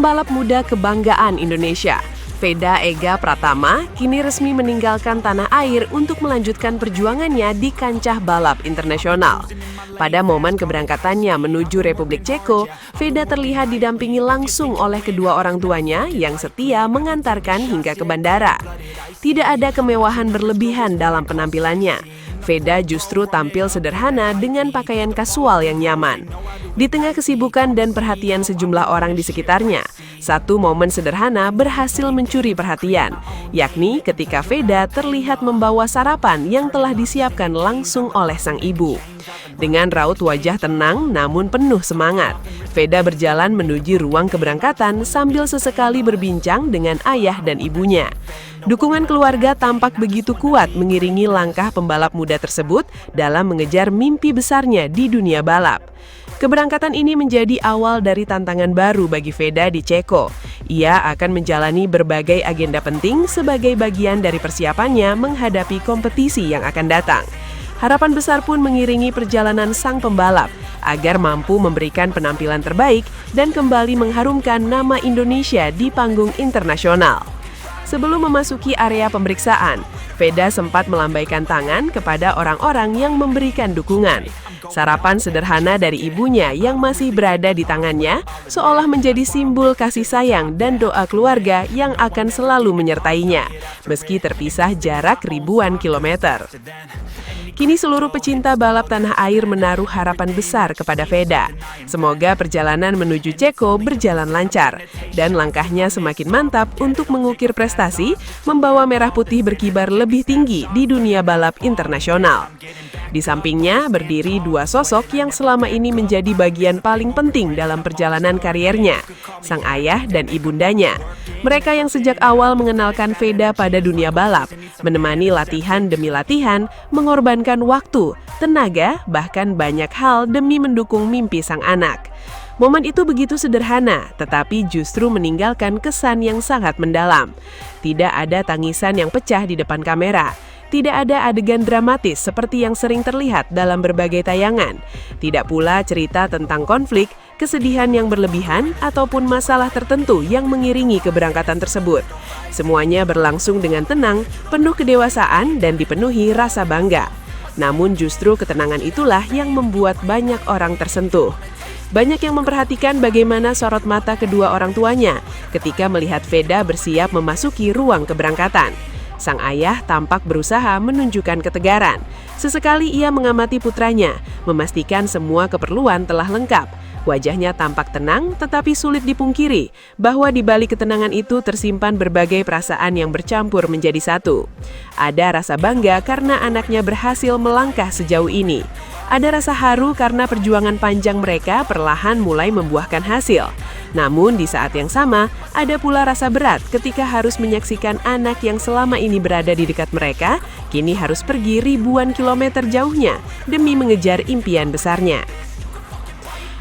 Pembalap muda kebanggaan Indonesia, Veda Ega Pratama, kini resmi meninggalkan tanah air untuk melanjutkan perjuangannya di kancah balap internasional. Pada momen keberangkatannya menuju Republik Ceko, Veda terlihat didampingi langsung oleh kedua orang tuanya yang setia mengantarkan hingga ke bandara. Tidak ada kemewahan berlebihan dalam penampilannya. Veda justru tampil sederhana dengan pakaian kasual yang nyaman. Di tengah kesibukan dan perhatian sejumlah orang di sekitarnya, satu momen sederhana berhasil mencuri perhatian, yakni ketika Veda terlihat membawa sarapan yang telah disiapkan langsung oleh sang ibu. Dengan raut wajah tenang namun penuh semangat, Veda berjalan menuju ruang keberangkatan sambil sesekali berbincang dengan ayah dan ibunya. Dukungan keluarga tampak begitu kuat mengiringi langkah pembalap muda tersebut dalam mengejar mimpi besarnya di dunia balap. Keberangkatan ini menjadi awal dari tantangan baru bagi Veda di Ceko. Ia akan menjalani berbagai agenda penting sebagai bagian dari persiapannya menghadapi kompetisi yang akan datang. Harapan besar pun mengiringi perjalanan sang pembalap agar mampu memberikan penampilan terbaik dan kembali mengharumkan nama Indonesia di panggung internasional. Sebelum memasuki area pemeriksaan, Veda sempat melambaikan tangan kepada orang-orang yang memberikan dukungan. Sarapan sederhana dari ibunya yang masih berada di tangannya seolah menjadi simbol kasih sayang dan doa keluarga yang akan selalu menyertainya, meski terpisah jarak ribuan kilometer. Kini seluruh pecinta balap tanah air menaruh harapan besar kepada Veda. Semoga perjalanan menuju Ceko berjalan lancar dan langkahnya semakin mantap untuk mengukir prestasi, membawa merah putih berkibar lebih tinggi di dunia balap internasional. Di sampingnya berdiri dua sosok yang selama ini menjadi bagian paling penting dalam perjalanan kariernya, sang ayah dan ibundanya. Mereka yang sejak awal mengenalkan Veda pada dunia balap, menemani latihan demi latihan, mengorbankan waktu, tenaga, bahkan banyak hal demi mendukung mimpi sang anak. Momen itu begitu sederhana, tetapi justru meninggalkan kesan yang sangat mendalam. Tidak ada tangisan yang pecah di depan kamera. Tidak ada adegan dramatis seperti yang sering terlihat dalam berbagai tayangan. Tidak pula cerita tentang konflik, kesedihan yang berlebihan, ataupun masalah tertentu yang mengiringi keberangkatan tersebut. Semuanya berlangsung dengan tenang, penuh kedewasaan, dan dipenuhi rasa bangga. Namun justru ketenangan itulah yang membuat banyak orang tersentuh. Banyak yang memperhatikan bagaimana sorot mata kedua orang tuanya ketika melihat Veda bersiap memasuki ruang keberangkatan. Sang ayah tampak berusaha menunjukkan ketegaran. Sesekali ia mengamati putranya, memastikan semua keperluan telah lengkap. Wajahnya tampak tenang, tetapi sulit dipungkiri bahwa di balik ketenangan itu tersimpan berbagai perasaan yang bercampur menjadi satu. Ada rasa bangga karena anaknya berhasil melangkah sejauh ini. Ada rasa haru karena perjuangan panjang mereka perlahan mulai membuahkan hasil. Namun di saat yang sama, ada pula rasa berat ketika harus menyaksikan anak yang selama ini berada di dekat mereka, kini harus pergi ribuan kilometer jauhnya demi mengejar impian besarnya.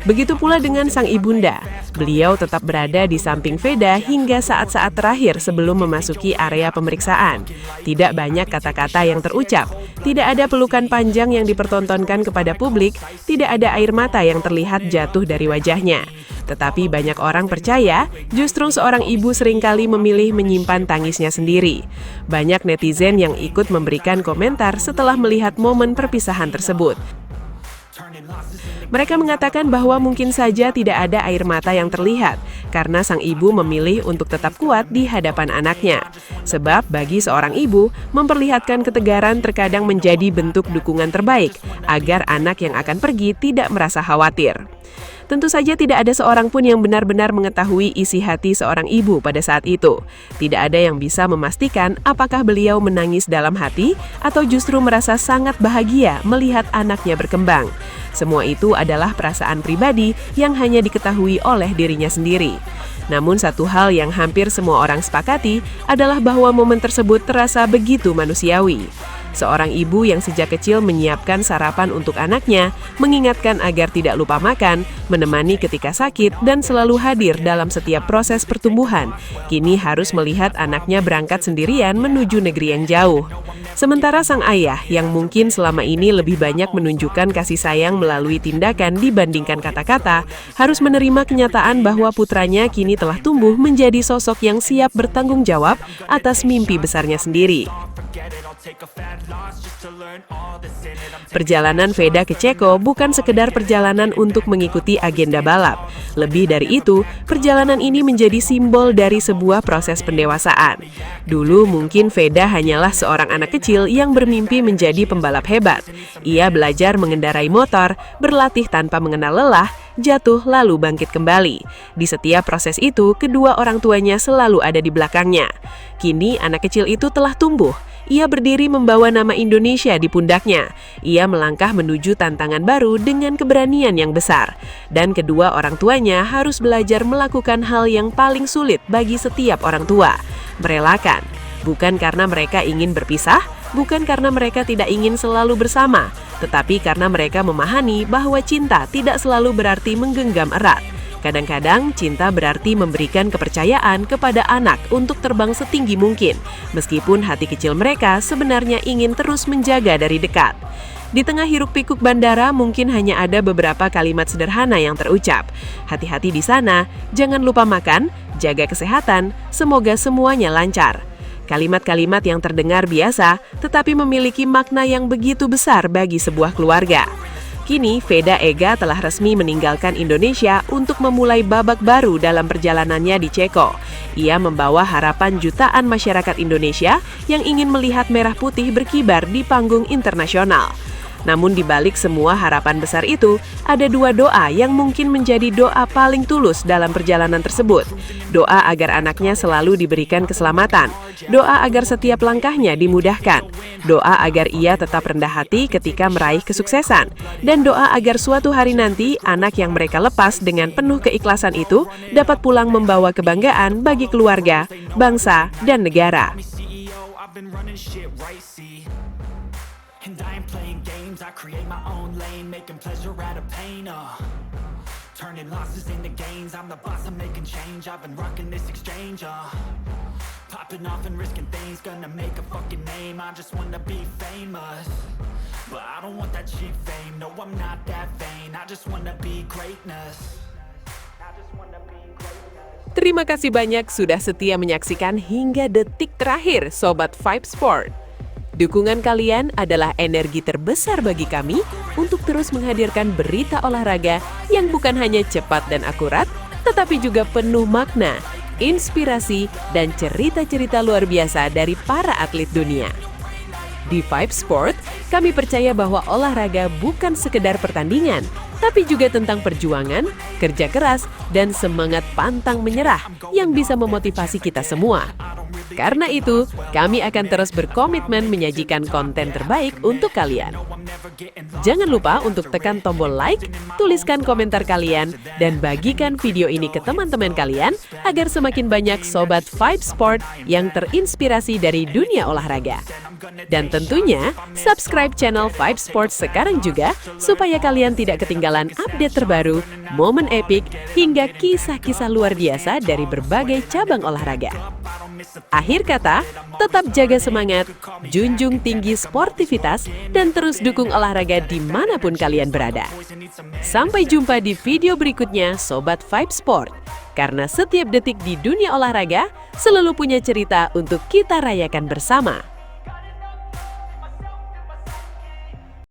Begitu pula dengan sang ibunda. Beliau tetap berada di samping Veda hingga saat-saat terakhir sebelum memasuki area pemeriksaan. Tidak banyak kata-kata yang terucap, tidak ada pelukan panjang yang dipertontonkan kepada publik, tidak ada air mata yang terlihat jatuh dari wajahnya. Tetapi banyak orang percaya justru seorang ibu seringkali memilih menyimpan tangisnya sendiri. Banyak netizen yang ikut memberikan komentar setelah melihat momen perpisahan tersebut. Mereka mengatakan bahwa mungkin saja tidak ada air mata yang terlihat karena sang ibu memilih untuk tetap kuat di hadapan anaknya. Sebab bagi seorang ibu, memperlihatkan ketegaran terkadang menjadi bentuk dukungan terbaik agar anak yang akan pergi tidak merasa khawatir. Tentu saja tidak ada seorang pun yang benar-benar mengetahui isi hati seorang ibu pada saat itu. Tidak ada yang bisa memastikan apakah beliau menangis dalam hati atau justru merasa sangat bahagia melihat anaknya berkembang. Semua itu adalah perasaan pribadi yang hanya diketahui oleh dirinya sendiri. Namun satu hal yang hampir semua orang sepakati adalah bahwa momen tersebut terasa begitu manusiawi. Seorang ibu yang sejak kecil menyiapkan sarapan untuk anaknya, mengingatkan agar tidak lupa makan, menemani ketika sakit, dan selalu hadir dalam setiap proses pertumbuhan, kini harus melihat anaknya berangkat sendirian menuju negeri yang jauh. Sementara sang ayah yang mungkin selama ini lebih banyak menunjukkan kasih sayang melalui tindakan dibandingkan kata-kata, harus menerima kenyataan bahwa putranya kini telah tumbuh menjadi sosok yang siap bertanggung jawab atas mimpi besarnya sendiri. Perjalanan Veda ke Ceko bukan sekedar perjalanan untuk mengikuti agenda balap. Lebih dari itu, perjalanan ini menjadi simbol dari sebuah proses pendewasaan. Dulu mungkin Veda hanyalah seorang anak kecil yang bermimpi menjadi pembalap hebat. Ia belajar mengendarai motor, berlatih tanpa mengenal lelah, jatuh lalu bangkit kembali. Di setiap proses itu, kedua orang tuanya selalu ada di belakangnya. Kini anak kecil itu telah tumbuh. Ia berdiri membawa nama Indonesia di pundaknya. Ia melangkah menuju tantangan baru dengan keberanian yang besar. Dan kedua orang tuanya harus belajar melakukan hal yang paling sulit bagi setiap orang tua. Merelakan. Bukan karena mereka ingin berpisah, bukan karena mereka tidak ingin selalu bersama, tetapi karena mereka memahami bahwa cinta tidak selalu berarti menggenggam erat. Kadang-kadang cinta berarti memberikan kepercayaan kepada anak untuk terbang setinggi mungkin, meskipun hati kecil mereka sebenarnya ingin terus menjaga dari dekat. Di tengah hiruk-pikuk bandara mungkin hanya ada beberapa kalimat sederhana yang terucap. Hati-hati di sana, jangan lupa makan, jaga kesehatan, semoga semuanya lancar. Kalimat-kalimat yang terdengar biasa, tetapi memiliki makna yang begitu besar bagi sebuah keluarga. Kini, Veda Ega telah resmi meninggalkan Indonesia untuk memulai babak baru dalam perjalanannya di Ceko. Ia membawa harapan jutaan masyarakat Indonesia yang ingin melihat merah putih berkibar di panggung internasional. Namun di balik semua harapan besar itu, ada dua doa yang mungkin menjadi doa paling tulus dalam perjalanan tersebut. Doa agar anaknya selalu diberikan keselamatan. Doa agar setiap langkahnya dimudahkan. Doa agar ia tetap rendah hati ketika meraih kesuksesan. Dan doa agar suatu hari nanti, anak yang mereka lepas dengan penuh keikhlasan itu dapat pulang membawa kebanggaan bagi keluarga, bangsa, dan negara. And I ain't playing games, I create my own lane, making pleasure out of pain, turning losses into gains, I'm the boss, I'm making change, I've been rocking this exchange, popping off and risking things, gonna make a fucking name, I just wanna be famous, but I don't want that cheap fame, no I'm not that vain, I just wanna be greatness. Terima kasih banyak sudah setia menyaksikan hingga detik terakhir Sobat Vibe Sport. Dukungan kalian adalah energi terbesar bagi kami untuk terus menghadirkan berita olahraga yang bukan hanya cepat dan akurat, tetapi juga penuh makna, inspirasi, dan cerita-cerita luar biasa dari para atlet dunia. Di Vibe Sport, kami percaya bahwa olahraga bukan sekedar pertandingan, tapi juga tentang perjuangan, kerja keras, dan semangat pantang menyerah yang bisa memotivasi kita semua. Karena itu, kami akan terus berkomitmen menyajikan konten terbaik untuk kalian. Jangan lupa untuk tekan tombol like, tuliskan komentar kalian, dan bagikan video ini ke teman-teman kalian agar semakin banyak Sobat Vibe Sport yang terinspirasi dari dunia olahraga. Dan tentunya, subscribe channel Vibe Sport sekarang juga supaya kalian tidak ketinggalan update terbaru, momen epik, hingga kisah-kisah luar biasa dari berbagai cabang olahraga. Akhir kata, tetap jaga semangat, junjung tinggi sportivitas, dan terus dukung olahraga dimanapun kalian berada. Sampai jumpa di video berikutnya Sobat Vibe Sport, karena setiap detik di dunia olahraga selalu punya cerita untuk kita rayakan bersama.